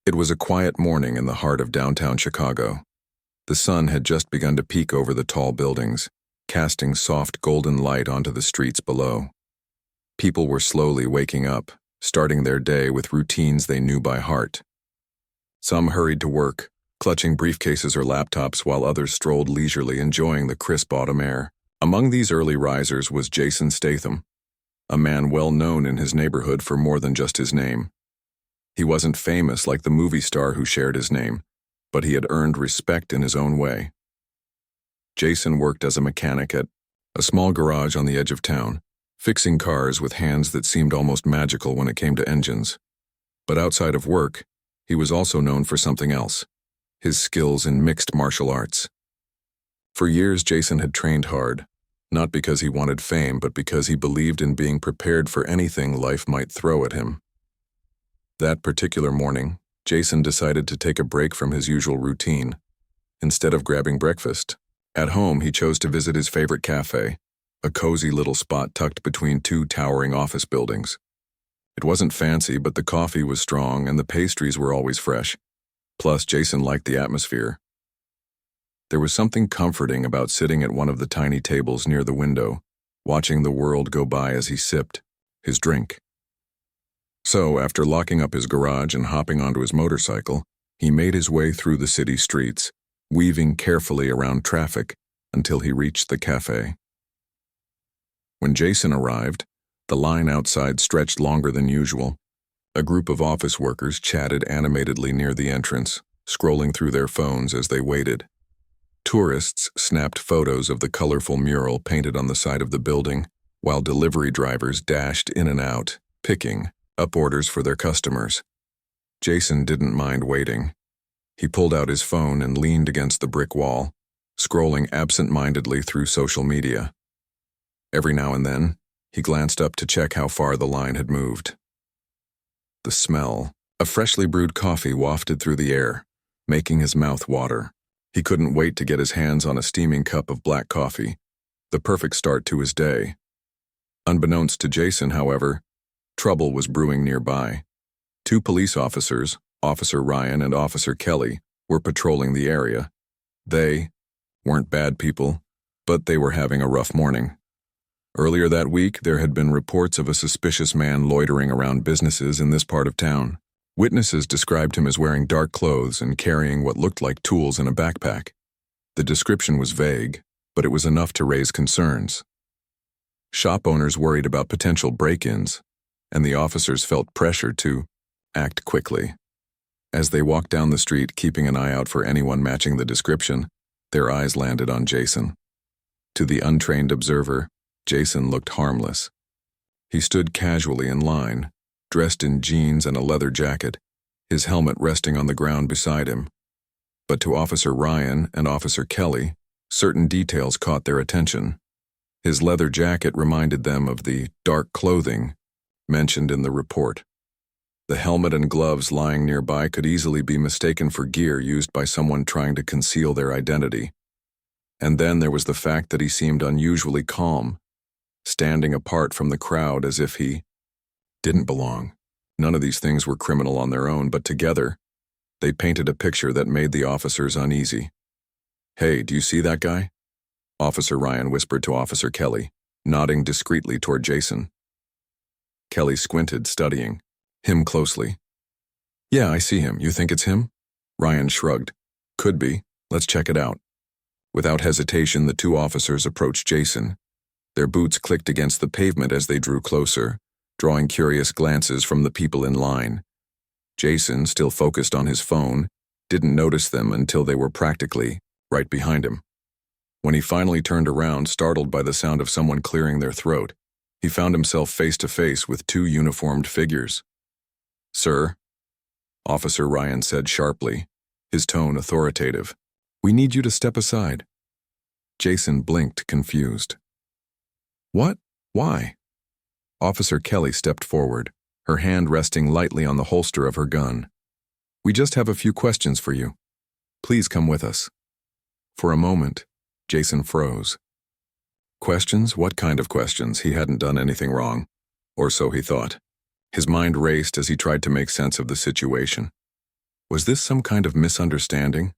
It was a quiet morning in the heart of downtown Chicago. The sun had just begun to peek over the tall buildings, casting soft golden light onto the streets below. People were slowly waking up, starting their day with routines they knew by heart. Some hurried to work, clutching briefcases or laptops, while others strolled leisurely, enjoying the crisp autumn air. Among these early risers was Jason Statham, a man well known in his neighborhood for more than just his name. He wasn't famous like the movie star who shared his name, but he had earned respect in his own way. Jason worked as a mechanic at a small garage on the edge of town, fixing cars with hands that seemed almost magical when it came to engines. But outside of work, he was also known for something else: his skills in mixed martial arts. For years, Jason had trained hard, not because he wanted fame, but because he believed in being prepared for anything life might throw at him. That particular morning, Jason decided to take a break from his usual routine. Instead of grabbing breakfast, at home he chose to visit his favorite cafe, a cozy little spot tucked between two towering office buildings. It wasn't fancy, but the coffee was strong and the pastries were always fresh. Plus, Jason liked the atmosphere. There was something comforting about sitting at one of the tiny tables near the window, watching the world go by as he sipped his drink. So, after locking up his garage and hopping onto his motorcycle, he made his way through the city streets, weaving carefully around traffic until he reached the cafe. When Jason arrived, the line outside stretched longer than usual. A group of office workers chatted animatedly near the entrance, scrolling through their phones as they waited. Tourists snapped photos of the colorful mural painted on the side of the building, while delivery drivers dashed in and out, picking up orders for their customers. Jason didn't mind waiting. He pulled out his phone and leaned against the brick wall, scrolling absent-mindedly through social media. Every now and then, he glanced up to check how far the line had moved. The smell of freshly brewed coffee wafted through the air, making his mouth water. He couldn't wait to get his hands on a steaming cup of black coffee, the perfect start to his day. Unbeknownst to Jason, however, trouble was brewing nearby. Two police officers, Officer Ryan and Officer Kelly, were patrolling the area. They weren't bad people, but they were having a rough morning. Earlier that week, there had been reports of a suspicious man loitering around businesses in this part of town. Witnesses described him as wearing dark clothes and carrying what looked like tools in a backpack. The description was vague, but it was enough to raise concerns. Shop owners worried about potential break-ins, and the officers felt pressure to act quickly. As they walked down the street, keeping an eye out for anyone matching the description, their eyes landed on Jason. To the untrained observer, Jason looked harmless. He stood casually in line, dressed in jeans and a leather jacket, his helmet resting on the ground beside him. But to Officer Ryan and Officer Kelly, certain details caught their attention. His leather jacket reminded them of the dark clothing mentioned in the report. The helmet and gloves lying nearby could easily be mistaken for gear used by someone trying to conceal their identity. And then there was the fact that he seemed unusually calm, standing apart from the crowd as if he didn't belong. None of these things were criminal on their own, but together, they painted a picture that made the officers uneasy. "Hey, do you see that guy?" Officer Ryan whispered to Officer Kelly, nodding discreetly toward Jason. Kelly squinted, studying him closely. "Yeah, I see him. You think it's him?" Ryan shrugged. "Could be. Let's check it out." Without hesitation, the two officers approached Jason. Their boots clicked against the pavement as they drew closer, drawing curious glances from the people in line. Jason, still focused on his phone, didn't notice them until they were practically right behind him. When he finally turned around, startled by the sound of someone clearing their throat, he found himself face to face with two uniformed figures. "Sir," Officer Ryan said sharply, his tone authoritative, "we need you to step aside." Jason blinked, confused. "What? Why?" Officer Kelly stepped forward, her hand resting lightly on the holster of her gun. "We just have a few questions for you. Please come with us." For a moment, Jason froze. Questions? What kind of questions? He hadn't done anything wrong, or so he thought. His mind raced as he tried to make sense of the situation. Was this some kind of misunderstanding?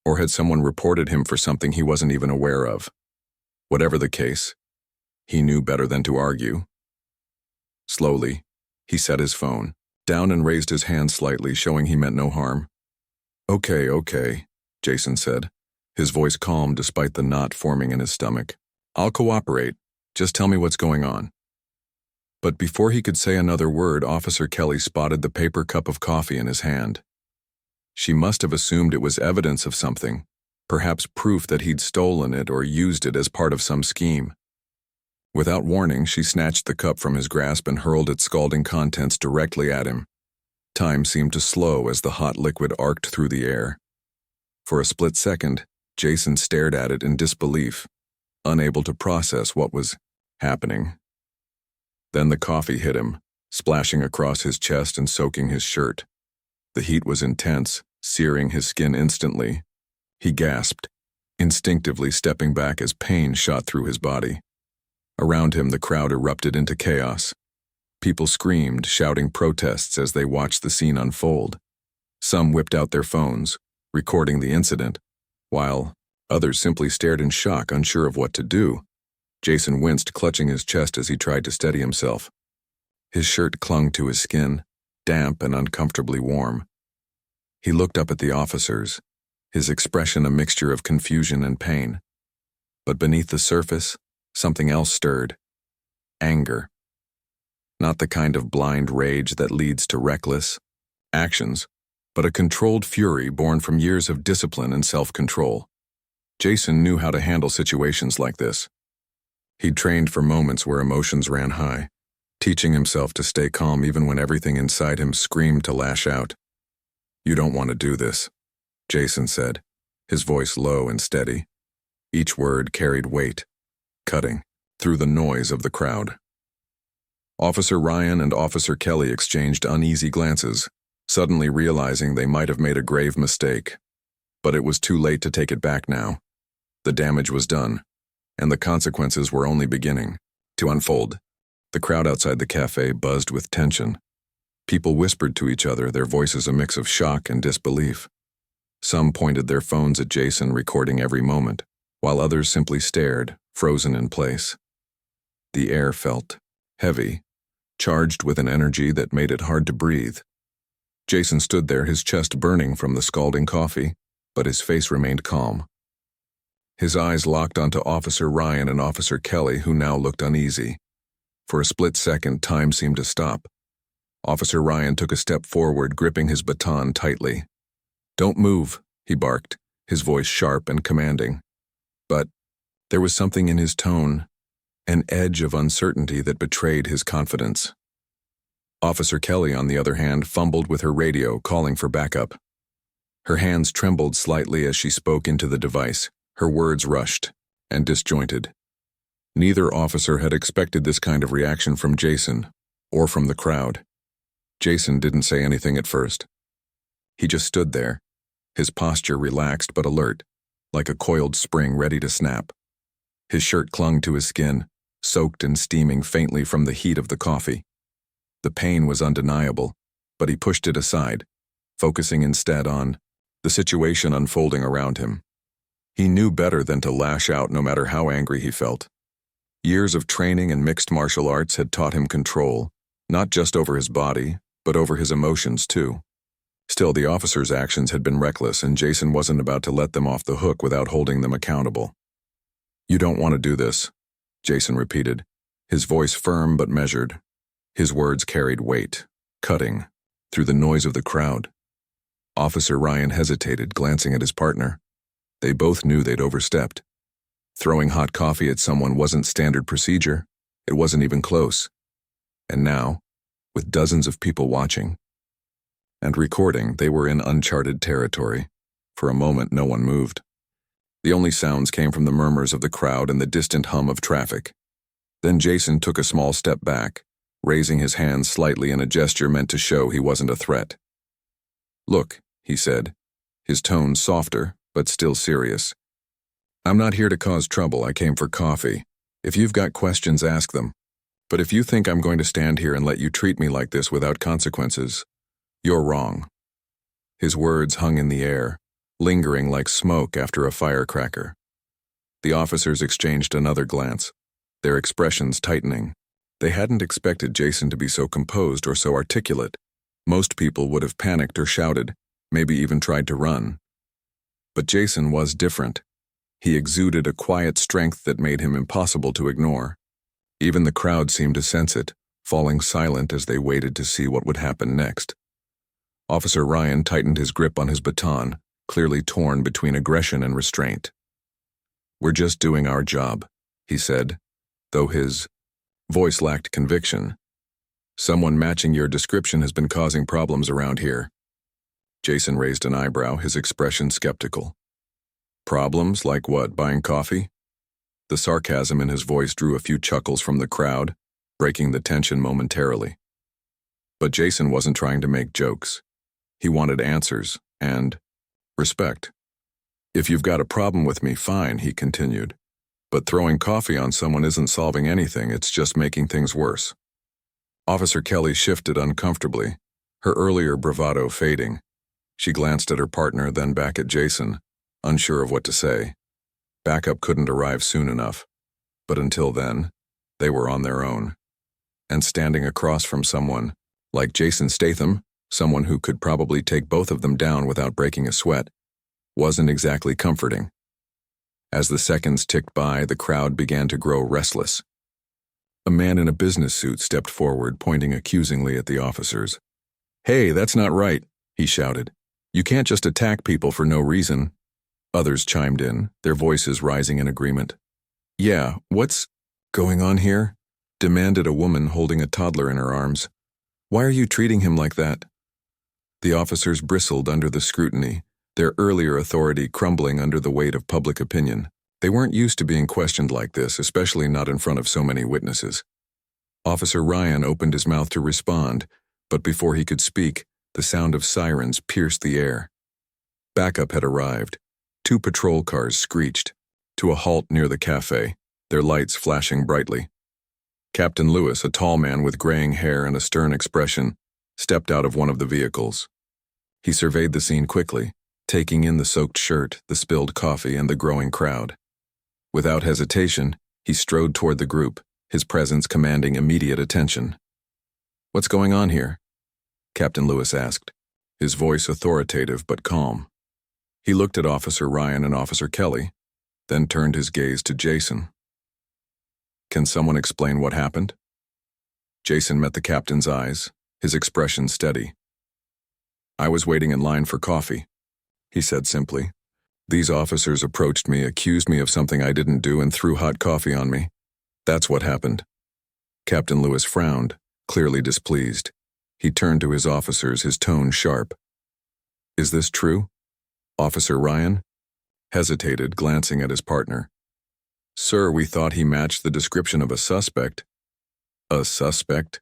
Or had someone reported him for something he wasn't even aware of? Whatever the case, he knew better than to argue. Slowly, he set his phone down and raised his hand slightly, showing he meant no harm. Okay, Jason said, his voice calm despite the knot forming in his stomach. I'll cooperate. Just tell me what's going on. But before he could say another word, Officer Kelly spotted the paper cup of coffee in his hand. She must have assumed it was evidence of something, perhaps proof that he'd stolen it or used it as part of some scheme. Without warning, she snatched the cup from his grasp and hurled its scalding contents directly at him. Time seemed to slow as the hot liquid arced through the air. For a split second, Jason stared at it in disbelief, unable to process what was happening. Then the coffee hit him, splashing across his chest and soaking his shirt. The heat was intense, searing his skin instantly. He gasped, instinctively stepping back as pain shot through his body. Around him, the crowd erupted into chaos. People screamed, shouting protests as they watched the scene unfold. Some whipped out their phones, recording the incident, while others simply stared in shock, unsure of what to do. Jason winced, clutching his chest as he tried to steady himself. His shirt clung to his skin, damp and uncomfortably warm. He looked up at the officers, his expression a mixture of confusion and pain. But beneath the surface, something else stirred. Anger. Not the kind of blind rage that leads to reckless actions, but a controlled fury born from years of discipline and self-control. Jason knew how to handle situations like this. He'd trained for moments where emotions ran high, teaching himself to stay calm even when everything inside him screamed to lash out. "You don't want to do this," Jason said, his voice low and steady. Each word carried weight, cutting through the noise of the crowd. Officer Ryan and Officer Kelly exchanged uneasy glances, suddenly realizing they might have made a grave mistake. But it was too late to take it back now. The damage was done, and the consequences were only beginning to unfold. The crowd outside the cafe buzzed with tension. People whispered to each other, their voices a mix of shock and disbelief. Some pointed their phones at Jason, recording every moment, while others simply stared, frozen in place. The air felt heavy, charged with an energy that made it hard to breathe. Jason stood there, his chest burning from the scalding coffee, but his face remained calm. His eyes locked onto Officer Ryan and Officer Kelly, who now looked uneasy. For a split second, time seemed to stop. Officer Ryan took a step forward, gripping his baton tightly. "Don't move," he barked, his voice sharp and commanding. But there was something in his tone, an edge of uncertainty that betrayed his confidence. Officer Kelly, on the other hand, fumbled with her radio, calling for backup. Her hands trembled slightly as she spoke into the device, her words rushed and disjointed. Neither officer had expected this kind of reaction from Jason or from the crowd. Jason didn't say anything at first. He just stood there, his posture relaxed but alert, like a coiled spring ready to snap. His shirt clung to his skin, soaked and steaming faintly from the heat of the coffee. The pain was undeniable, but he pushed it aside, focusing instead on the situation unfolding around him. He knew better than to lash out no matter how angry he felt. Years of training in mixed martial arts had taught him control, not just over his body, but over his emotions too. Still, the officer's actions had been reckless, and Jason wasn't about to let them off the hook without holding them accountable. "You don't want to do this," Jason repeated, his voice firm but measured. His words carried weight, cutting through the noise of the crowd. Officer Ryan hesitated, glancing at his partner. They both knew they'd overstepped. Throwing hot coffee at someone wasn't standard procedure. It wasn't even close. And now, with dozens of people watching and recording, they were in uncharted territory. For a moment, no one moved. The only sounds came from the murmurs of the crowd and the distant hum of traffic. Then Jason took a small step back, raising his hands slightly in a gesture meant to show he wasn't a threat. "Look," he said, his tone softer, but still serious. "I'm not here to cause trouble. I came for coffee. If you've got questions, ask them. But if you think I'm going to stand here and let you treat me like this without consequences, you're wrong." His words hung in the air, lingering like smoke after a firecracker. The officers exchanged another glance, their expressions tightening. They hadn't expected Jason to be so composed or so articulate. Most people would have panicked or shouted, maybe even tried to run. But Jason was different. He exuded a quiet strength that made him impossible to ignore. Even the crowd seemed to sense it, falling silent as they waited to see what would happen next. Officer Ryan tightened his grip on his baton, clearly torn between aggression and restraint. "We're just doing our job," he said, though his voice lacked conviction. "Someone matching your description has been causing problems around here." Jason raised an eyebrow, his expression skeptical. "Problems? Like what, buying coffee?" The sarcasm in his voice drew a few chuckles from the crowd, breaking the tension momentarily. But Jason wasn't trying to make jokes. He wanted answers and respect. "If you've got a problem with me, fine," he continued. "But throwing coffee on someone isn't solving anything, it's just making things worse." Officer Kelly shifted uncomfortably, her earlier bravado fading. She glanced at her partner, then back at Jason, unsure of what to say. Backup couldn't arrive soon enough, but until then, they were on their own. And standing across from someone like Jason Statham, someone who could probably take both of them down without breaking a sweat, wasn't exactly comforting. As the seconds ticked by, the crowd began to grow restless. A man in a business suit stepped forward, pointing accusingly at the officers. "Hey, that's not right," he shouted. "You can't just attack people for no reason." Others chimed in, their voices rising in agreement. "Yeah, what's going on here?" demanded a woman holding a toddler in her arms. "Why are you treating him like that?" The officers bristled under the scrutiny, their earlier authority crumbling under the weight of public opinion. They weren't used to being questioned like this, especially not in front of so many witnesses. Officer Ryan opened his mouth to respond, but before he could speak, the sound of sirens pierced the air. Backup had arrived. 2 patrol cars screeched to a halt near the cafe, their lights flashing brightly. Captain Lewis, a tall man with graying hair and a stern expression, stepped out of one of the vehicles. He surveyed the scene quickly, taking in the soaked shirt, the spilled coffee, and the growing crowd. Without hesitation, he strode toward the group, his presence commanding immediate attention. "What's going on here?" Captain Lewis asked, his voice authoritative but calm. He looked at Officer Ryan and Officer Kelly, then turned his gaze to Jason. "Can someone explain what happened?" Jason met the captain's eyes, his expression steady. "I was waiting in line for coffee," he said simply. "These officers approached me, accused me of something I didn't do, and threw hot coffee on me. That's what happened." Captain Lewis frowned, clearly displeased. He turned to his officers, his tone sharp. "Is this true?" Officer Ryan hesitated, glancing at his partner. "Sir, we thought he matched the description of a suspect." "A suspect?"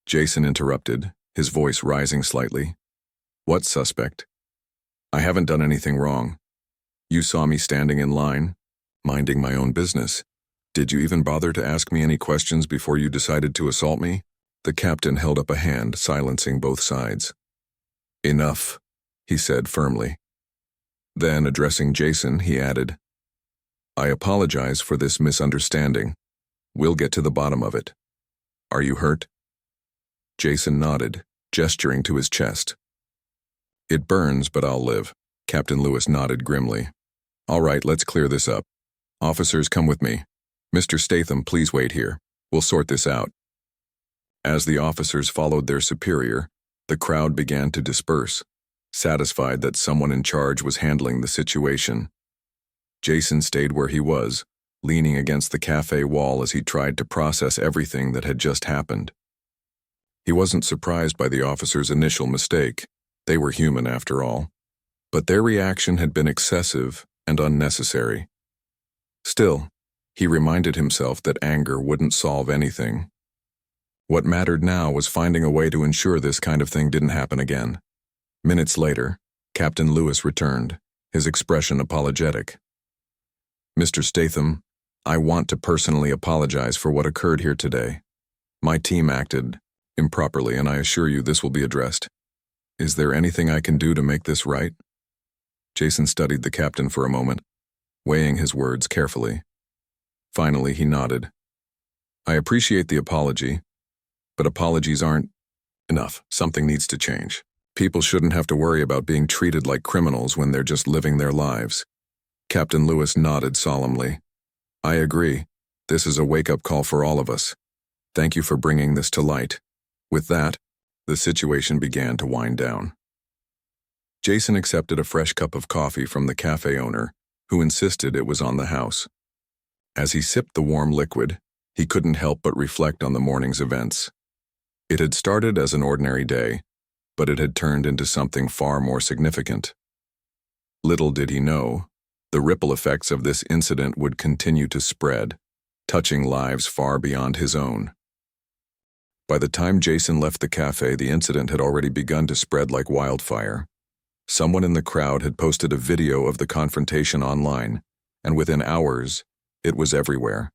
Jason interrupted, his voice rising slightly. "What suspect? I haven't done anything wrong. You saw me standing in line, minding my own business. Did you even bother to ask me any questions before you decided to assault me?" The captain held up a hand, silencing both sides. "Enough," he said firmly. Then, addressing Jason, he added, "I apologize for this misunderstanding. We'll get to the bottom of it. Are you hurt?" Jason nodded, gesturing to his chest. "It burns, but I'll live." Captain Lewis nodded grimly. "All right, let's clear this up. Officers, come with me. Mr. Statham, please wait here. We'll sort this out." As the officers followed their superior, the crowd began to disperse, satisfied that someone in charge was handling the situation. Jason stayed where he was, leaning against the cafe wall as he tried to process everything that had just happened. He wasn't surprised by the officers' initial mistake. They were human after all. But their reaction had been excessive and unnecessary. Still, he reminded himself that anger wouldn't solve anything. What mattered now was finding a way to ensure this kind of thing didn't happen again. Minutes later, Captain Lewis returned, his expression apologetic. "Mr. Statham, I want to personally apologize for what occurred here today. My team acted improperly, and I assure you this will be addressed." Is there anything I can do to make this right? Jason studied the captain for a moment, weighing his words carefully. Finally, he nodded. I appreciate the apology, but apologies aren't enough. Something needs to change. People shouldn't have to worry about being treated like criminals when they're just living their lives. Captain Lewis nodded solemnly. I agree. This is a wake-up call for all of us. Thank you for bringing this to light. With that, the situation began to wind down. Jason accepted a fresh cup of coffee from the cafe owner, who insisted it was on the house. As he sipped the warm liquid, he couldn't help but reflect on the morning's events. It had started as an ordinary day, but it had turned into something far more significant. Little did he know, the ripple effects of this incident would continue to spread, touching lives far beyond his own. By the time Jason left the cafe, the incident had already begun to spread like wildfire. Someone in the crowd had posted a video of the confrontation online, and within hours, it was everywhere.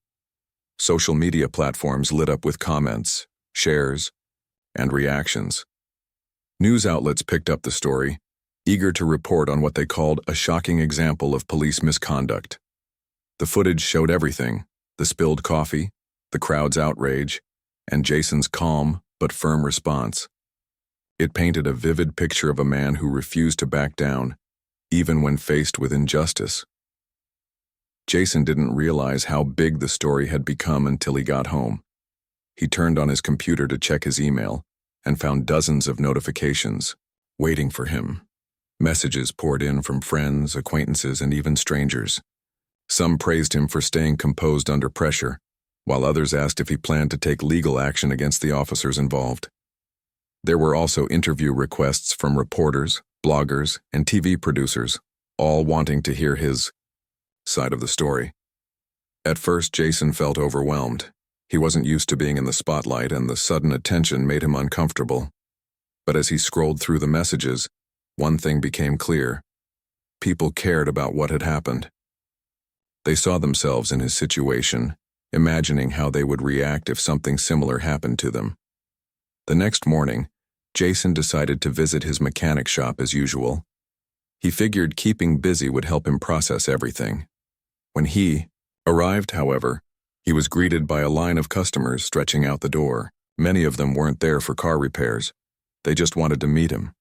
Social media platforms lit up with comments, shares, and reactions. News outlets picked up the story, eager to report on what they called a shocking example of police misconduct. The footage showed everything: the spilled coffee, the crowd's outrage, and Jason's calm but firm response. It painted a vivid picture of a man who refused to back down, even when faced with injustice. Jason didn't realize how big the story had become until he got home. He turned on his computer to check his email and found dozens of notifications waiting for him. Messages poured in from friends, acquaintances, and even strangers. Some praised him for staying composed under pressure, while others asked if he planned to take legal action against the officers involved. There were also interview requests from reporters, bloggers, and TV producers, all wanting to hear his side of the story. At first, Jason felt overwhelmed. He wasn't used to being in the spotlight, and the sudden attention made him uncomfortable. But as he scrolled through the messages, one thing became clear. People cared about what had happened. They saw themselves in his situation, imagining how they would react if something similar happened to them. The next morning, Jason decided to visit his mechanic shop as usual. He figured keeping busy would help him process everything. When he arrived, however, he was greeted by a line of customers stretching out the door. Many of them weren't there for car repairs. They just wanted to meet him.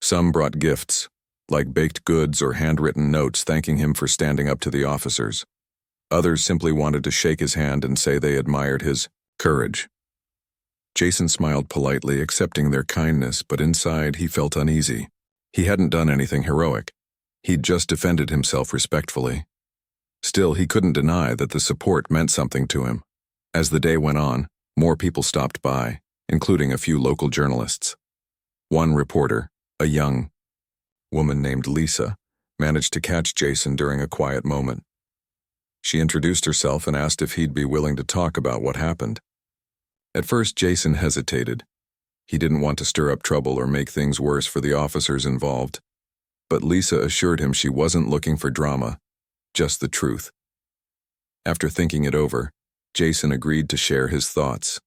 Some brought gifts, like baked goods or handwritten notes thanking him for standing up to the officers. Others simply wanted to shake his hand and say they admired his courage. Jason smiled politely, accepting their kindness, but inside he felt uneasy. He hadn't done anything heroic. He'd just defended himself respectfully. Still, he couldn't deny that the support meant something to him. As the day went on, more people stopped by, including a few local journalists. One reporter, a young woman named Lisa, managed to catch Jason during a quiet moment. She introduced herself and asked if he'd be willing to talk about what happened. At first, Jason hesitated. He didn't want to stir up trouble or make things worse for the officers involved. But Lisa assured him she wasn't looking for drama, just the truth. After thinking it over, Jason agreed to share his thoughts.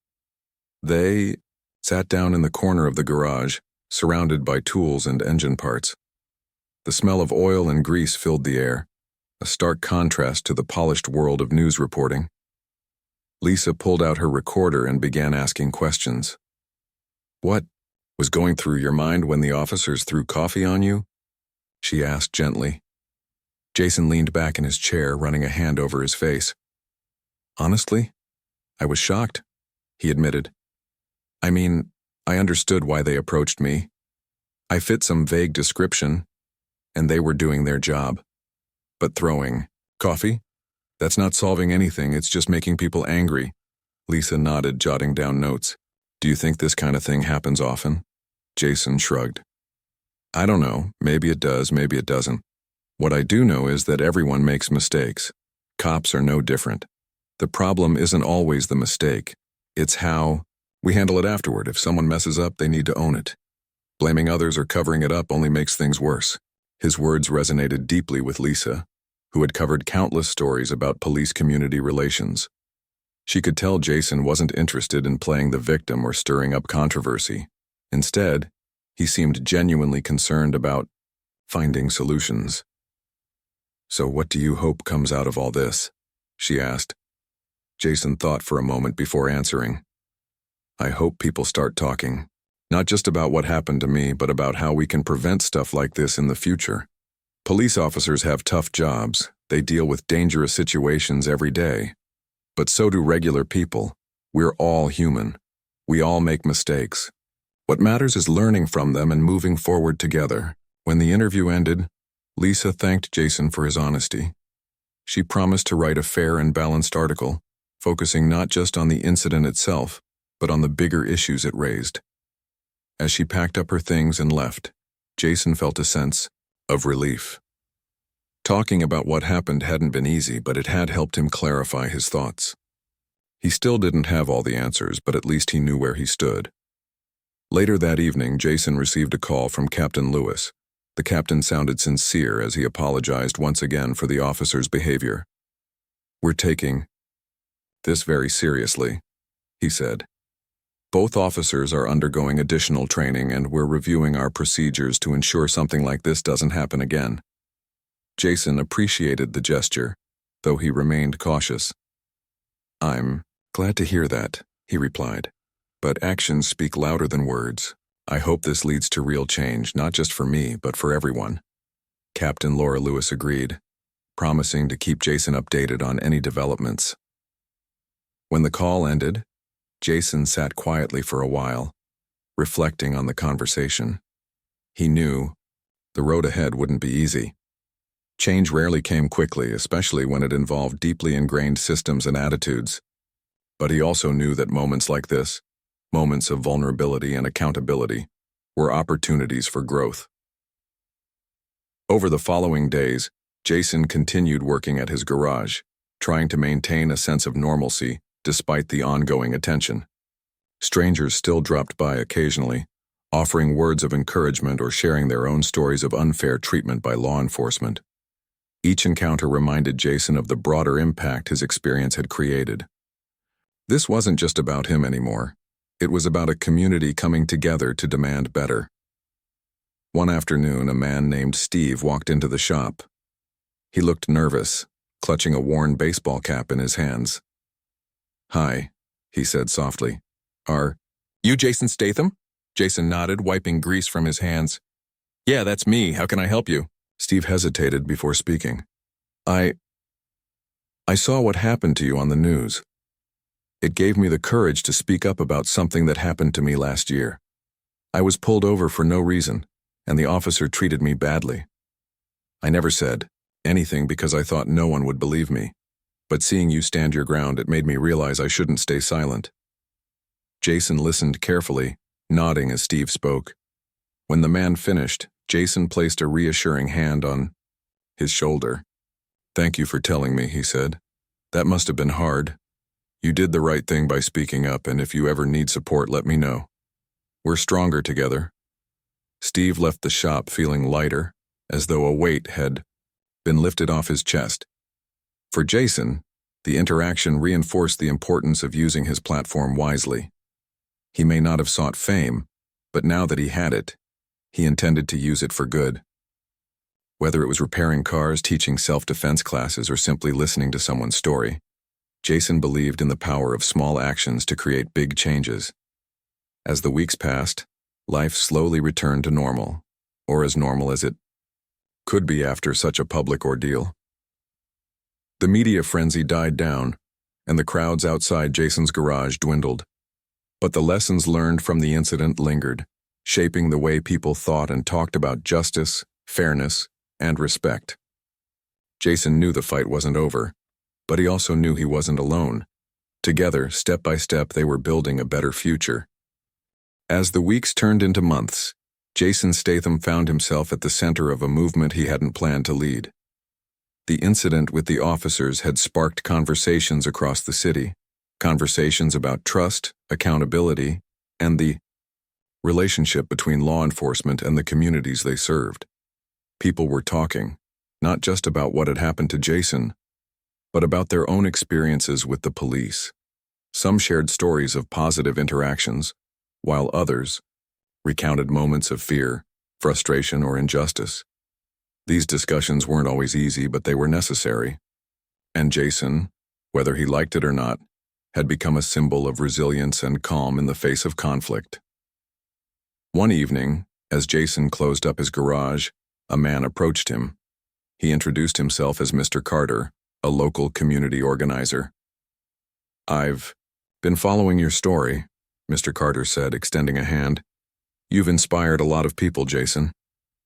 They sat down in the corner of the garage, surrounded by tools and engine parts. The smell of oil and grease filled the air, a stark contrast to the polished world of news reporting. Lisa pulled out her recorder and began asking questions. What was going through your mind when the officers threw coffee on you? She asked gently. Jason leaned back in his chair, running a hand over his face. Honestly, I was shocked, he admitted. I mean, I understood why they approached me. I fit some vague description, and they were doing their job. But throwing coffee? That's not solving anything, it's just making people angry. Lisa nodded, jotting down notes. Do you think this kind of thing happens often? Jason shrugged. I don't know, maybe it does, maybe it doesn't. What I do know is that everyone makes mistakes. Cops are no different. The problem isn't always the mistake. It's how we handle it afterward. If someone messes up, they need to own it. Blaming others or covering it up only makes things worse. His words resonated deeply with Lisa, who had covered countless stories about police-community relations. She could tell Jason wasn't interested in playing the victim or stirring up controversy. Instead, He seemed genuinely concerned about finding solutions. "So what do you hope comes out of all this?" she asked. Jason thought for a moment before answering. "I hope people start talking, not just about what happened to me, but about how we can prevent stuff like this in the future. Police officers have tough jobs. They deal with dangerous situations every day. But so do regular people. We're all human. We all make mistakes. What matters is learning from them and moving forward together." When the interview ended, Lisa thanked Jason for his honesty. She promised to write a fair and balanced article, focusing not just on the incident itself, but on the bigger issues it raised. As she packed up her things and left, Jason felt a sense of relief. Talking about what happened hadn't been easy, but it had helped him clarify his thoughts. He still didn't have all the answers, but at least he knew where he stood. Later that evening, Jason received a call from Captain Lewis. The captain sounded sincere as he apologized once again for the officer's behavior. "We're taking this very seriously," he said. "Both officers are undergoing additional training, and we're reviewing our procedures to ensure something like this doesn't happen again." Jason appreciated the gesture, though he remained cautious. "I'm glad to hear that," he replied. "But actions speak louder than words. I hope this leads to real change, not just for me, but for everyone." Captain Laura Lewis agreed, promising to keep Jason updated on any developments. When the call ended, Jason sat quietly for a while, reflecting on the conversation. He knew the road ahead wouldn't be easy. Change rarely came quickly, especially when it involved deeply ingrained systems and attitudes. But he also knew that moments like this, moments of vulnerability and accountability, were opportunities for growth. Over the following days, Jason continued working at his garage, trying to maintain a sense of normalcy despite the ongoing attention. Strangers still dropped by occasionally, offering words of encouragement or sharing their own stories of unfair treatment by law enforcement. Each encounter reminded Jason of the broader impact his experience had created. This wasn't just about him anymore. It was about a community coming together to demand better. One afternoon, a man named Steve walked into the shop. He looked nervous, clutching a worn baseball cap in his hands. "Hi," he said softly. "Are you Jason Statham?" Jason nodded, wiping grease from his hands. "Yeah, that's me. How can I help you?" Steve hesitated before speaking. I saw what happened to you on the news. It gave me the courage to speak up about something that happened to me last year. I was pulled over for no reason, and the officer treated me badly. I never said anything because I thought no one would believe me. But seeing you stand your ground, it made me realize I shouldn't stay silent. Jason listened carefully, nodding as Steve spoke. When the man finished, Jason placed a reassuring hand on his shoulder. "Thank you for telling me," he said. "That must have been hard. You did the right thing by speaking up, and if you ever need support, let me know. We're stronger together." Steve left the shop feeling lighter, as though a weight had been lifted off his chest. For Jason, the interaction reinforced the importance of using his platform wisely. He may not have sought fame, but now that he had it, he intended to use it for good. Whether it was repairing cars, teaching self-defense classes, or simply listening to someone's story, Jason believed in the power of small actions to create big changes. As the weeks passed, life slowly returned to normal, or as normal as it could be after such a public ordeal. The media frenzy died down, and the crowds outside Jason's garage dwindled. But the lessons learned from the incident lingered, shaping the way people thought and talked about justice, fairness, and respect. Jason knew the fight wasn't over, but he also knew he wasn't alone. Together, step by step, they were building a better future. As the weeks turned into months, Jason Statham found himself at the center of a movement he hadn't planned to lead. The incident with the officers had sparked conversations across the city, conversations about trust, accountability, and the relationship between law enforcement and the communities they served. People were talking, not just about what had happened to Jason, but about their own experiences with the police. Some shared stories of positive interactions, while others recounted moments of fear, frustration, or injustice. These discussions weren't always easy, but they were necessary. And Jason, whether he liked it or not, had become a symbol of resilience and calm in the face of conflict. One evening, as Jason closed up his garage, a man approached him. He introduced himself as Mr. Carter, a local community organizer. "I've been following your story," Mr. Carter said, extending a hand. "You've inspired a lot of people, Jason.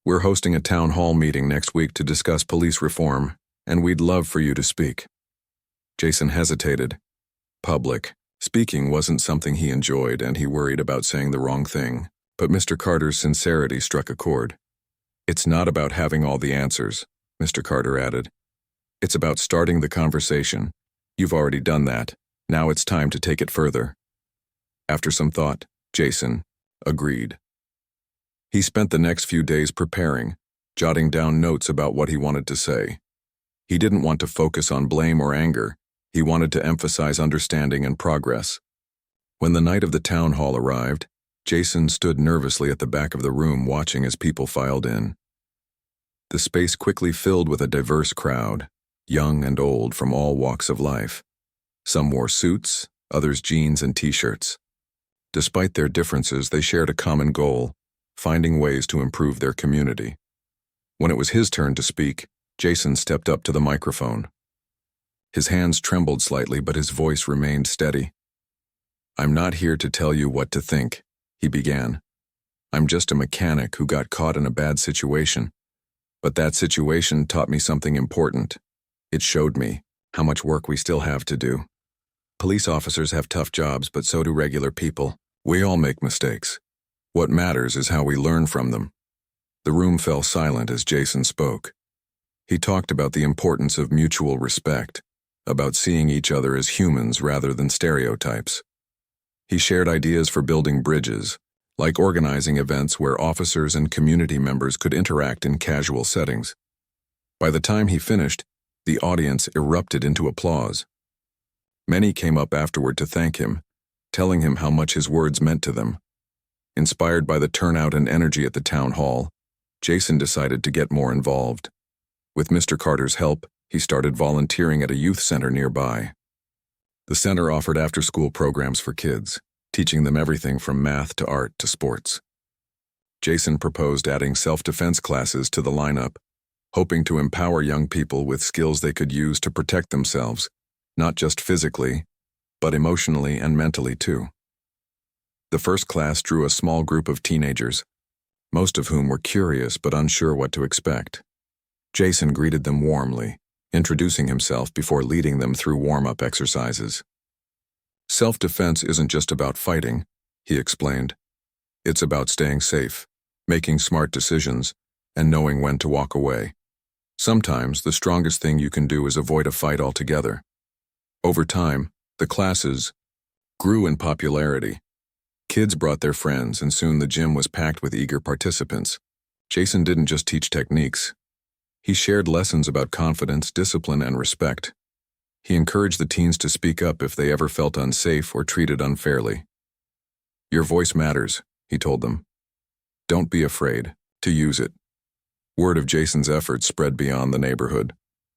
We're hosting a town hall meeting next week to discuss police reform, and we'd love for you to speak." Jason hesitated. Public speaking wasn't something he enjoyed, and he worried about saying the wrong thing. But Mr. Carter's sincerity struck a chord. "It's not about having all the answers," Mr. Carter added. "It's about starting the conversation. You've already done that. Now it's time to take it further." After some thought, Jason agreed. He spent the next few days preparing, jotting down notes about what he wanted to say. He didn't want to focus on blame or anger. He wanted to emphasize understanding and progress. When the night of the town hall arrived, Jason stood nervously at the back of the room watching as people filed in. The space quickly filled with a diverse crowd, young and old from all walks of life. Some wore suits, others jeans and t-shirts. Despite their differences, they shared a common goal: finding ways to improve their community. When it was his turn to speak, Jason stepped up to the microphone. His hands trembled slightly, but his voice remained steady. "I'm not here to tell you what to think," he began. "I'm just a mechanic who got caught in a bad situation. But that situation taught me something important. It showed me how much work we still have to do. Police officers have tough jobs, but so do regular people. We all make mistakes. What matters is how we learn from them." The room fell silent as Jason spoke. He talked about the importance of mutual respect, about seeing each other as humans rather than stereotypes. He shared ideas for building bridges, like organizing events where officers and community members could interact in casual settings. By the time he finished, the audience erupted into applause. Many came up afterward to thank him, telling him how much his words meant to them. Inspired by the turnout and energy at the town hall, Jason decided to get more involved. With Mr. Carter's help, he started volunteering at a youth center nearby. The center offered after-school programs for kids, teaching them everything from math to art to sports. Jason proposed adding self-defense classes to the lineup, hoping to empower young people with skills they could use to protect themselves, not just physically, but emotionally and mentally too. The first class drew a small group of teenagers, most of whom were curious but unsure what to expect. Jason greeted them warmly, introducing himself before leading them through warm-up exercises. "Self-defense isn't just about fighting," he explained. "It's about staying safe, making smart decisions, and knowing when to walk away. Sometimes the strongest thing you can do is avoid a fight altogether." Over time, the classes grew in popularity. Kids brought their friends, and soon the gym was packed with eager participants. Jason didn't just teach techniques. He shared lessons about confidence, discipline, and respect. He encouraged the teens to speak up if they ever felt unsafe or treated unfairly. "Your voice matters," he told them. "Don't be afraid to use it." Word of Jason's efforts spread beyond the neighborhood.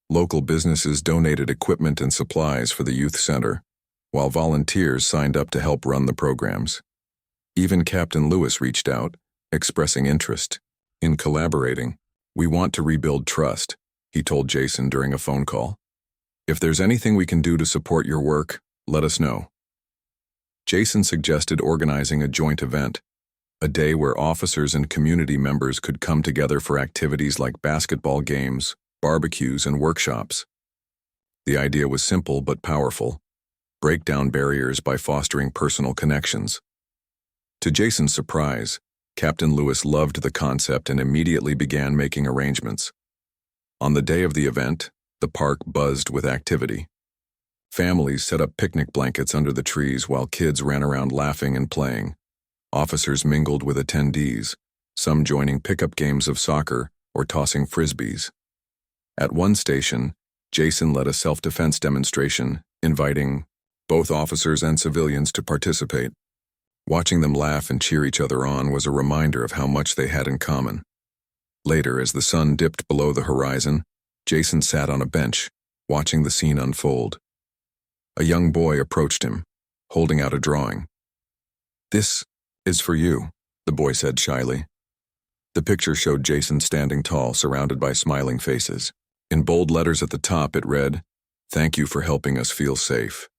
Local businesses donated equipment and supplies for the youth center, while volunteers signed up to help run the programs. Even Captain Lewis reached out, expressing interest in collaborating. "We want to rebuild trust," he told Jason during a phone call. "If there's anything we can do to support your work, let us know." Jason suggested organizing a joint event, a day where officers and community members could come together for activities like basketball games, barbecues, and workshops. The idea was simple but powerful: break down barriers by fostering personal connections. To Jason's surprise, Captain Lewis loved the concept and immediately began making arrangements. On the day of the event, the park buzzed with activity. Families set up picnic blankets under the trees while kids ran around laughing and playing. Officers mingled with attendees, some joining pickup games of soccer or tossing frisbees. At one station, Jason led a self-defense demonstration, inviting both officers and civilians to participate. Watching them laugh and cheer each other on was a reminder of how much they had in common. Later, as the sun dipped below the horizon, Jason sat on a bench, watching the scene unfold. A young boy approached him, holding out a drawing. "This is for you," the boy said shyly. The picture showed Jason standing tall, surrounded by smiling faces. In bold letters at the top, it read, "Thank you for helping us feel safe."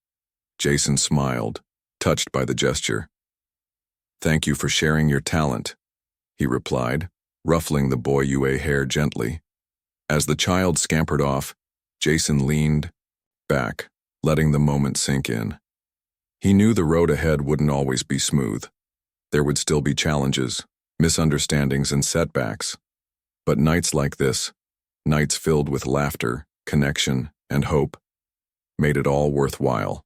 Jason smiled, touched by the gesture. "Thank you for sharing your talent," he replied, ruffling the boy's hair gently. As the child scampered off, Jason leaned back, letting the moment sink in. He knew the road ahead wouldn't always be smooth. There would still be challenges, misunderstandings, and setbacks. But nights like this, nights filled with laughter, connection, and hope, made it all worthwhile.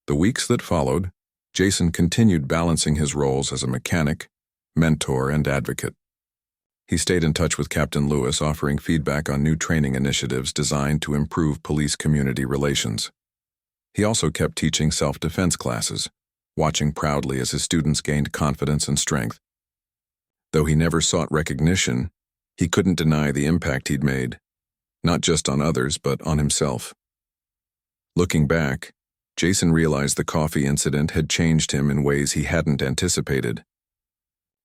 The weeks that followed, Jason continued balancing his roles as a mechanic, mentor, and advocate. He stayed in touch with Captain Lewis, offering feedback on new training initiatives designed to improve police-community relations. He also kept teaching self-defense classes, watching proudly as his students gained confidence and strength. Though he never sought recognition, he couldn't deny the impact he'd made, not just on others, but on himself. Looking back, Jason realized the coffee incident had changed him in ways he hadn't anticipated.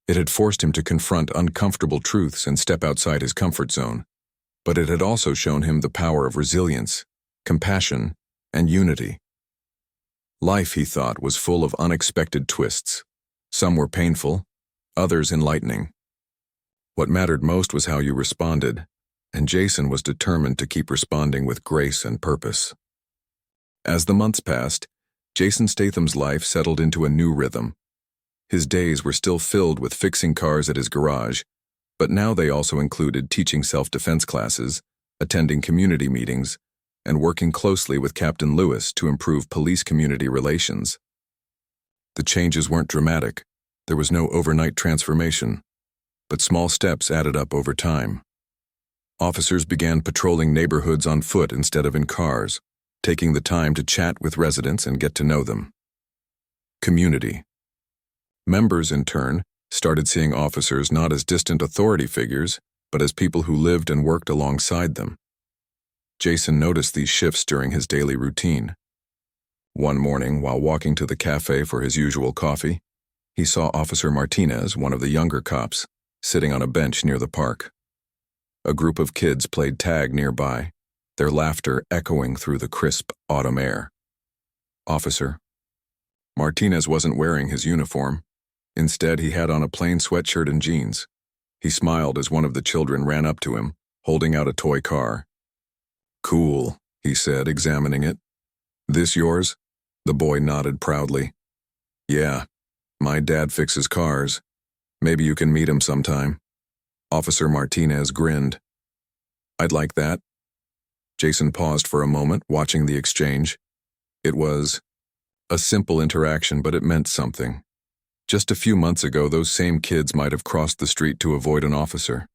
It had forced him to confront uncomfortable truths and step outside his comfort zone, but it had also shown him the power of resilience, compassion, and unity. Life, he thought, was full of unexpected twists. Some were painful, others enlightening. What mattered most was how you responded, and Jason was determined to keep responding with grace and purpose. As the months passed, Jason Statham's life settled into a new rhythm. His days were still filled with fixing cars at his garage, but now they also included teaching self-defense classes, attending community meetings, and working closely with Captain Lewis to improve police-community relations. The changes weren't dramatic. There was no overnight transformation, but small steps added up over time. Officers began patrolling neighborhoods on foot instead of in cars, taking the time to chat with residents and get to know them. Community. Members, in turn, started seeing officers not as distant authority figures, but as people who lived and worked alongside them. Jason noticed these shifts during his daily routine. One morning, while walking to the cafe for his usual coffee, he saw Officer Martinez, one of the younger cops, sitting on a bench near the park. A group of kids played tag nearby, their laughter echoing through the crisp autumn air. "Officer." Martinez wasn't wearing his uniform. Instead, he had on a plain sweatshirt and jeans. He smiled as one of the children ran up to him, holding out a toy car. "Cool," he said, examining it. "This yours?" The boy nodded proudly. "Yeah, my dad fixes cars. Maybe you can meet him sometime." Officer Martinez grinned. "I'd like that." Jason paused for a moment, watching the exchange. It was a simple interaction, but it meant something. Just a few months ago, those same kids might have crossed the street to avoid an officer.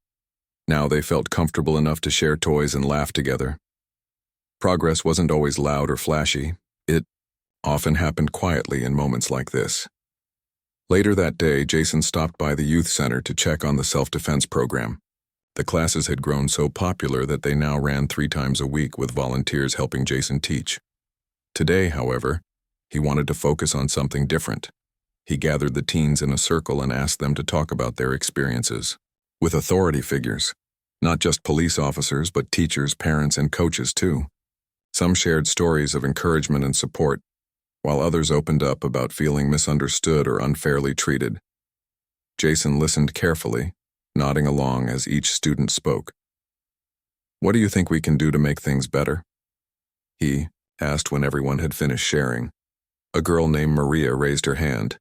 Now they felt comfortable enough to share toys and laugh together. Progress wasn't always loud or flashy. It often happened quietly in moments like this. Later that day, Jason stopped by the youth center to check on the self-defense program. The classes had grown so popular that they now ran 3 times a week with volunteers helping Jason teach. Today, however, he wanted to focus on something different. He gathered the teens in a circle and asked them to talk about their experiences with authority figures, not just police officers, but teachers, parents, and coaches too. Some shared stories of encouragement and support, while others opened up about feeling misunderstood or unfairly treated. Jason listened carefully, nodding along as each student spoke. "What do you think we can do to make things better?" he asked when everyone had finished sharing. A girl named Maria raised her hand.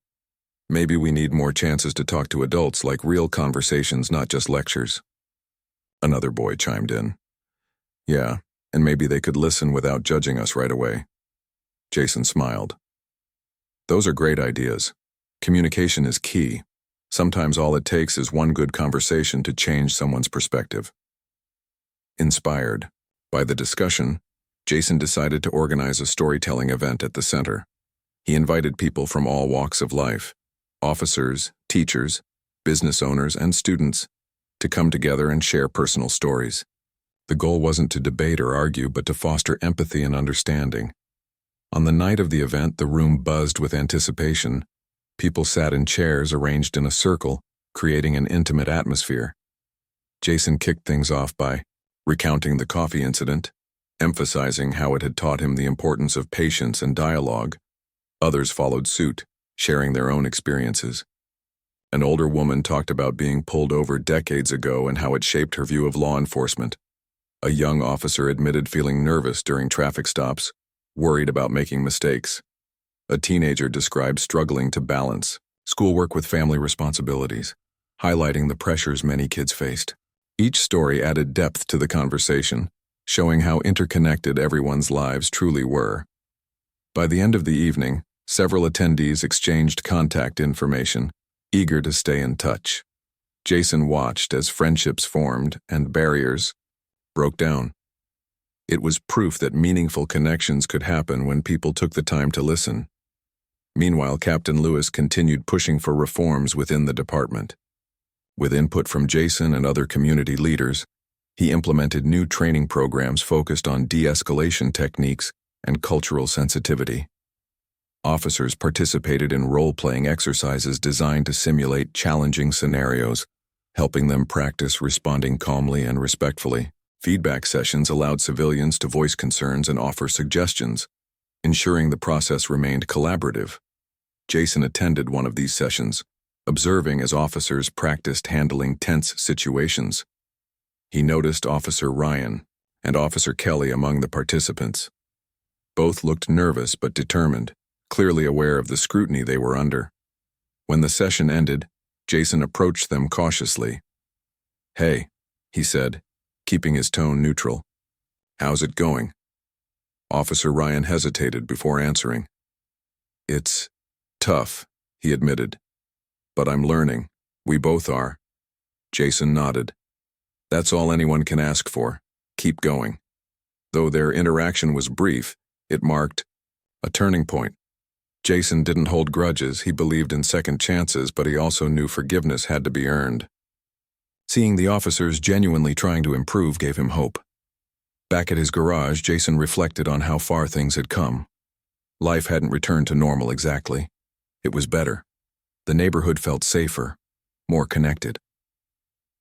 "Maybe we need more chances to talk to adults, like real conversations, not just lectures." Another boy chimed in. "Yeah, and maybe they could listen without judging us right away." Jason smiled. "Those are great ideas. Communication is key. Sometimes all it takes is one good conversation to change someone's perspective." Inspired by the discussion, Jason decided to organize a storytelling event at the center. He invited people from all walks of life, officers, teachers, business owners, and students, to come together and share personal stories. The goal wasn't to debate or argue, but to foster empathy and understanding. On the night of the event, the room buzzed with anticipation. People sat in chairs arranged in a circle, creating an intimate atmosphere. Jason kicked things off by recounting the coffee incident, emphasizing how it had taught him the importance of patience and dialogue. Others followed suit, sharing their own experiences. An older woman talked about being pulled over decades ago and how it shaped her view of law enforcement. A young officer admitted feeling nervous during traffic stops, worried about making mistakes. A teenager described struggling to balance schoolwork with family responsibilities, highlighting the pressures many kids faced. Each story added depth to the conversation, showing how interconnected everyone's lives truly were. By the end of the evening, several attendees exchanged contact information, eager to stay in touch. Jason watched as friendships formed and barriers broke down. It was proof that meaningful connections could happen when people took the time to listen. Meanwhile, Captain Lewis continued pushing for reforms within the department. With input from Jason and other community leaders, he implemented new training programs focused on de-escalation techniques and cultural sensitivity. Officers participated in role-playing exercises designed to simulate challenging scenarios, helping them practice responding calmly and respectfully. Feedback sessions allowed civilians to voice concerns and offer suggestions, ensuring the process remained collaborative. Jason attended one of these sessions, observing as officers practiced handling tense situations. He noticed Officer Ryan and Officer Kelly among the participants. Both looked nervous but determined, clearly aware of the scrutiny they were under. When the session ended, Jason approached them cautiously. "Hey," he said, keeping his tone neutral. "How's it going?" Officer Ryan hesitated before answering. "It's tough," he admitted. "But I'm learning. We both are." Jason nodded. "That's all anyone can ask for. Keep going." Though their interaction was brief, it marked a turning point. Jason didn't hold grudges. He believed in second chances, but he also knew forgiveness had to be earned. Seeing the officers genuinely trying to improve gave him hope. Back at his garage, Jason reflected on how far things had come. Life hadn't returned to normal exactly. It was better. The neighborhood felt safer, more connected.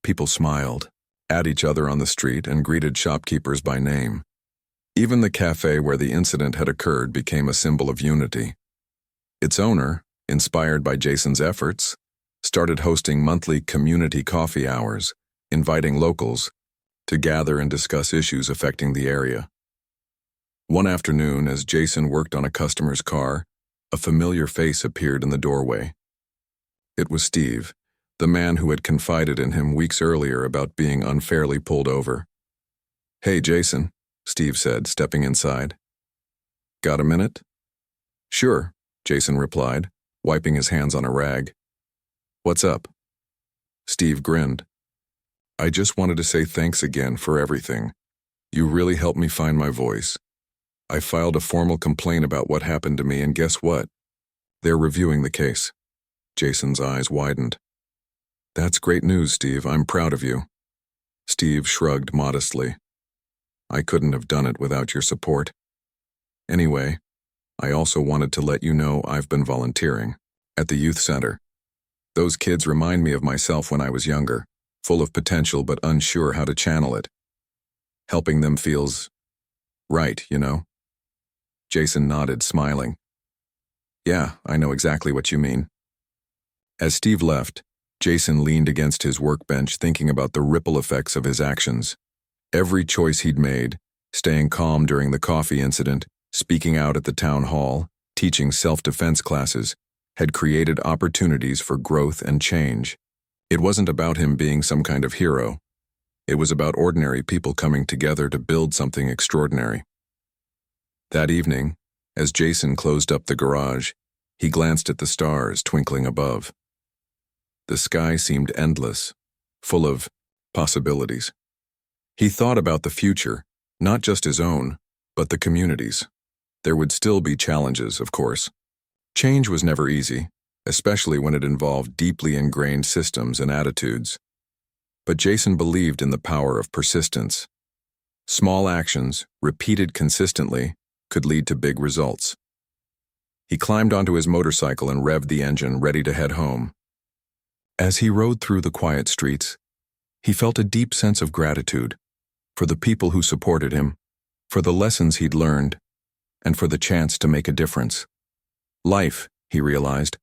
People smiled at each other on the street and greeted shopkeepers by name. Even the cafe where the incident had occurred became a symbol of unity. Its owner, inspired by Jason's efforts, started hosting monthly community coffee hours, inviting locals to gather and discuss issues affecting the area. One afternoon, as Jason worked on a customer's car, a familiar face appeared in the doorway. It was Steve, the man who had confided in him weeks earlier about being unfairly pulled over. "Hey, Jason," Steve said, stepping inside. "Got a minute?" "Sure," Jason replied, wiping his hands on a rag. "What's up?" Steve grinned. "I just wanted to say thanks again for everything. You really helped me find my voice. I filed a formal complaint about what happened to me, and guess what? They're reviewing the case." Jason's eyes widened. "That's great news, Steve. I'm proud of you." Steve shrugged modestly. "I couldn't have done it without your support. Anyway, I also wanted to let you know I've been volunteering at the youth center. Those kids remind me of myself when I was younger, full of potential but unsure how to channel it. Helping them feels right, you know?" Jason nodded, smiling. "Yeah, I know exactly what you mean." As Steve left, Jason leaned against his workbench thinking about the ripple effects of his actions. Every choice he'd made, staying calm during the coffee incident, speaking out at the town hall, teaching self-defense classes, had created opportunities for growth and change. It wasn't about him being some kind of hero. It was about ordinary people coming together to build something extraordinary. That evening, as Jason closed up the garage, he glanced at the stars twinkling above. The sky seemed endless, full of possibilities. He thought about the future, not just his own, but the community's. There would still be challenges, of course. Change was never easy, especially when it involved deeply ingrained systems and attitudes. But Jason believed in the power of persistence. Small actions, repeated consistently, could lead to big results. He climbed onto his motorcycle and revved the engine, ready to head home. As he rode through the quiet streets, he felt a deep sense of gratitude for the people who supported him, for the lessons he'd learned, and for the chance to make a difference. Life, he realized,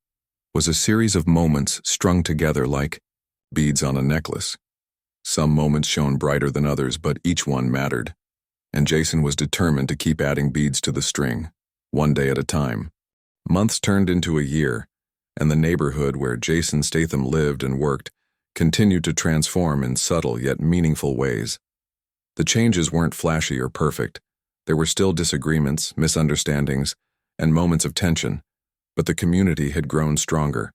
was a series of moments strung together like beads on a necklace. Some moments shone brighter than others, but each one mattered, and Jason was determined to keep adding beads to the string, one day at a time. Months turned into a year, and the neighborhood where Jason Statham lived and worked continued to transform in subtle yet meaningful ways. The changes weren't flashy or perfect. There were still disagreements, misunderstandings, and moments of tension, but the community had grown stronger.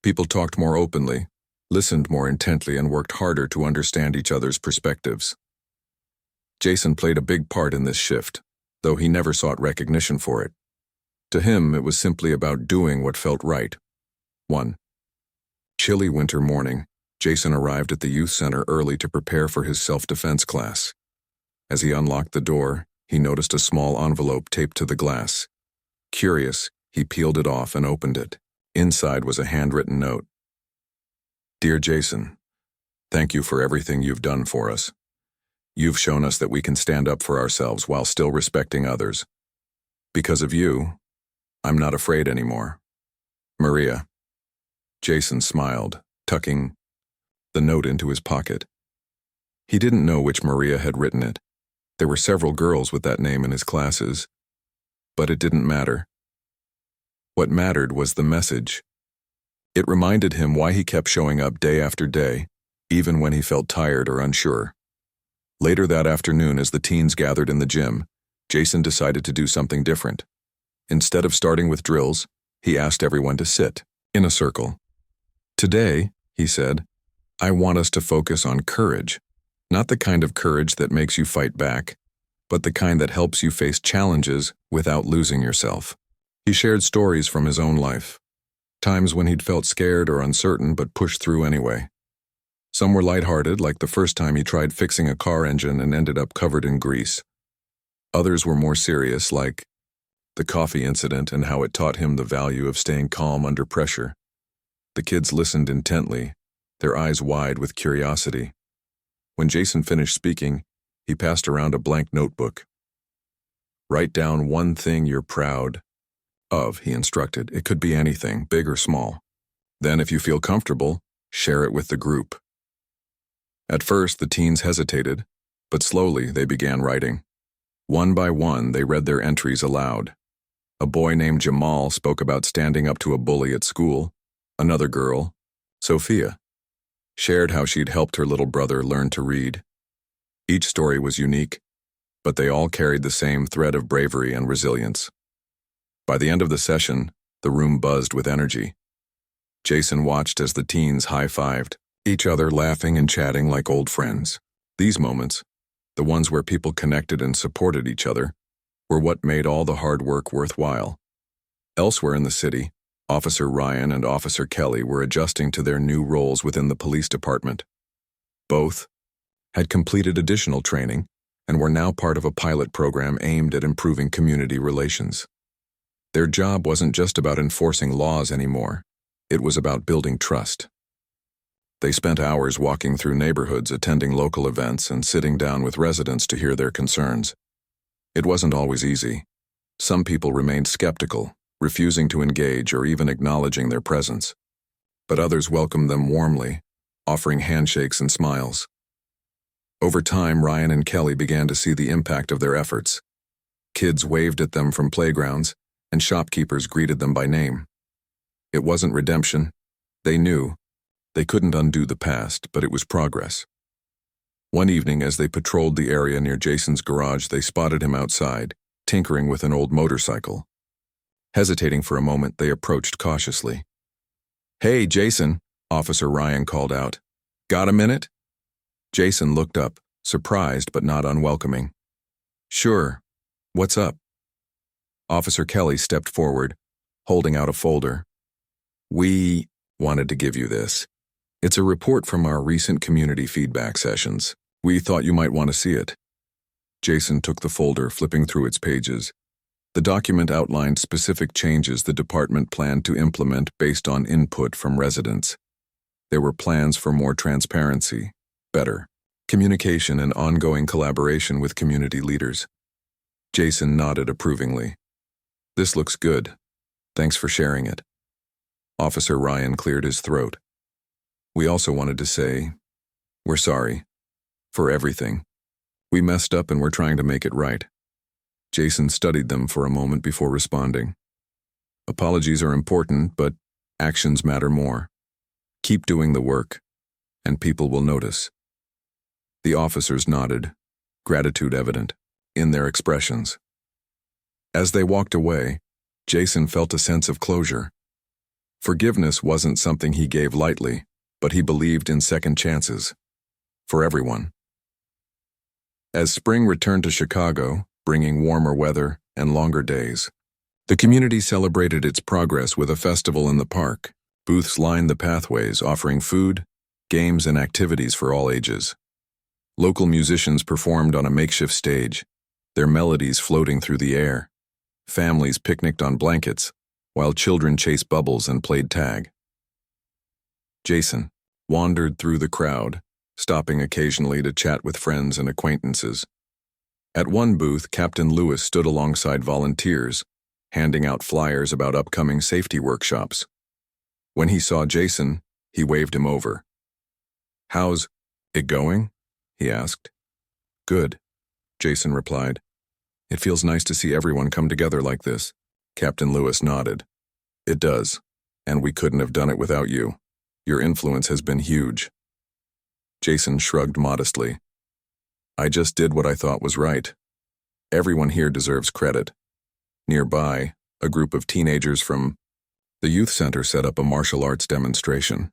People talked more openly, listened more intently, and worked harder to understand each other's perspectives. Jason played a big part in this shift, though he never sought recognition for it. To him, it was simply about doing what felt right. 1. Chilly winter morning, Jason arrived at the youth center early to prepare for his self-defense class. As he unlocked the door, he noticed a small envelope taped to the glass. Curious, he peeled it off and opened it. Inside was a handwritten note. Dear Jason, thank you for everything you've done for us. You've shown us that we can stand up for ourselves while still respecting others. Because of you, I'm not afraid anymore. Maria. Jason smiled, tucking the note into his pocket. He didn't know which Maria had written it. There were several girls with that name in his classes. But it didn't matter. What mattered was the message. It reminded him why he kept showing up day after day, even when he felt tired or unsure. Later that afternoon, as the teens gathered in the gym, Jason decided to do something different. Instead of starting with drills, he asked everyone to sit in a circle. Today, he said, I want us to focus on courage. Not the kind of courage that makes you fight back, but the kind that helps you face challenges without losing yourself. He shared stories from his own life, times when he'd felt scared or uncertain but pushed through anyway. Some were lighthearted, like the first time he tried fixing a car engine and ended up covered in grease. Others were more serious, like the coffee incident and how it taught him the value of staying calm under pressure. The kids listened intently, their eyes wide with curiosity. When Jason finished speaking, he passed around a blank notebook. Write down one thing you're proud of, he instructed. It could be anything, big or small. Then, if you feel comfortable, share it with the group. At first, the teens hesitated, but slowly they began writing. One by one, they read their entries aloud. A boy named Jamal spoke about standing up to a bully at school. Another girl, Sophia, shared how she'd helped her little brother learn to read. Each story was unique, but they all carried the same thread of bravery and resilience. By the end of the session, the room buzzed with energy. Jason watched as the teens high-fived, each other laughing and chatting like old friends. These moments, the ones where people connected and supported each other, were what made all the hard work worthwhile. Elsewhere in the city, Officer Ryan and Officer Kelly were adjusting to their new roles within the police department. Both had completed additional training and were now part of a pilot program aimed at improving community relations. Their job wasn't just about enforcing laws anymore. It was about building trust. They spent hours walking through neighborhoods, attending local events, and sitting down with residents to hear their concerns. It wasn't always easy. Some people remained skeptical, refusing to engage or even acknowledging their presence. But others welcomed them warmly, offering handshakes and smiles. Over time, Ryan and Kelly began to see the impact of their efforts. Kids waved at them from playgrounds, and shopkeepers greeted them by name. It wasn't redemption. They knew. They couldn't undo the past, but it was progress. One evening, as they patrolled the area near Jason's garage, they spotted him outside, tinkering with an old motorcycle. Hesitating for a moment, they approached cautiously. "Hey, Jason," Officer Ryan called out. "Got a minute?" Jason looked up, surprised but not unwelcoming. "Sure. What's up?" Officer Kelly stepped forward, holding out a folder. We wanted to give you this. It's a report from our recent community feedback sessions. We thought you might want to see it. Jason took the folder, flipping through its pages. The document outlined specific changes the department planned to implement based on input from residents. There were plans for more transparency, better communication, and ongoing collaboration with community leaders. Jason nodded approvingly. This looks good. Thanks for sharing it. Officer Ryan cleared his throat. We also wanted to say, we're sorry. For everything. We messed up and we're trying to make it right. Jason studied them for a moment before responding. Apologies are important, but actions matter more. Keep doing the work, and people will notice. The officers nodded, gratitude evident in their expressions. As they walked away, Jason felt a sense of closure. Forgiveness wasn't something he gave lightly, but he believed in second chances. For everyone. As spring returned to Chicago, bringing warmer weather and longer days, the community celebrated its progress with a festival in the park. Booths lined the pathways, offering food, games, and activities for all ages. Local musicians performed on a makeshift stage, their melodies floating through the air. Families picnicked on blankets, while children chased bubbles and played tag. Jason wandered through the crowd, stopping occasionally to chat with friends and acquaintances. At one booth, Captain Lewis stood alongside volunteers, handing out flyers about upcoming safety workshops. When he saw Jason, he waved him over. "How's it going?" he asked. "Good," Jason replied. "It feels nice to see everyone come together like this." Captain Lewis nodded. "It does, and we couldn't have done it without you. Your influence has been huge." Jason shrugged modestly. "I just did what I thought was right. Everyone here deserves credit." Nearby, a group of teenagers from the youth center set up a martial arts demonstration.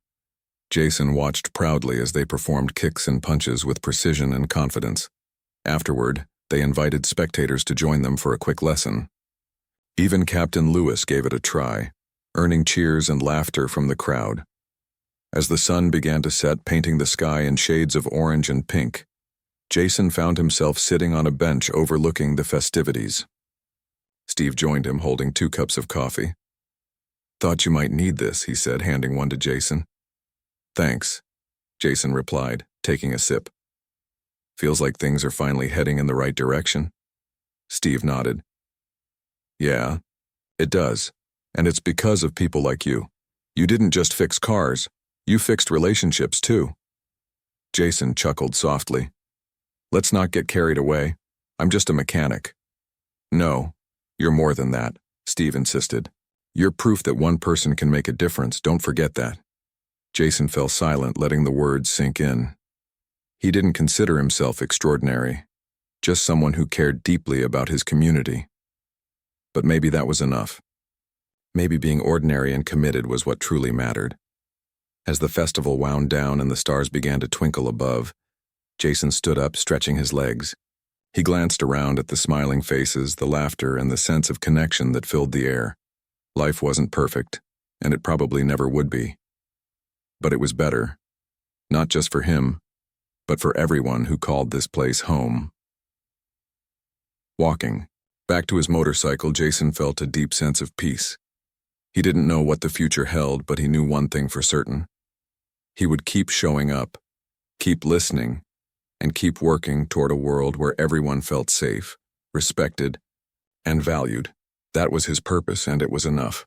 Jason watched proudly as they performed kicks and punches with precision and confidence. Afterward, they invited spectators to join them for a quick lesson. Even Captain Lewis gave it a try, earning cheers and laughter from the crowd. As the sun began to set, painting the sky in shades of orange and pink, Jason found himself sitting on a bench overlooking the festivities. Steve joined him, holding 2 cups of coffee. "Thought you might need this," he said, handing one to Jason. "Thanks," Jason replied, taking a sip. "Feels like things are finally heading in the right direction?" Steve nodded. "Yeah, it does. And it's because of people like you. You didn't just fix cars, you fixed relationships too." Jason chuckled softly. "Let's not get carried away. I'm just a mechanic." "No, you're more than that," Steve insisted. "You're proof that one person can make a difference, don't forget that." Jason fell silent, letting the words sink in. He didn't consider himself extraordinary, just someone who cared deeply about his community. But maybe that was enough. Maybe being ordinary and committed was what truly mattered. As the festival wound down and the stars began to twinkle above, Jason stood up, stretching his legs. He glanced around at the smiling faces, the laughter, and the sense of connection that filled the air. Life wasn't perfect, and it probably never would be. But it was better, not just for him, but for everyone who called this place home. Walking back to his motorcycle, Jason felt a deep sense of peace. He didn't know what the future held, but he knew one thing for certain. He would keep showing up, keep listening, and keep working toward a world where everyone felt safe, respected, and valued. That was his purpose, and it was enough.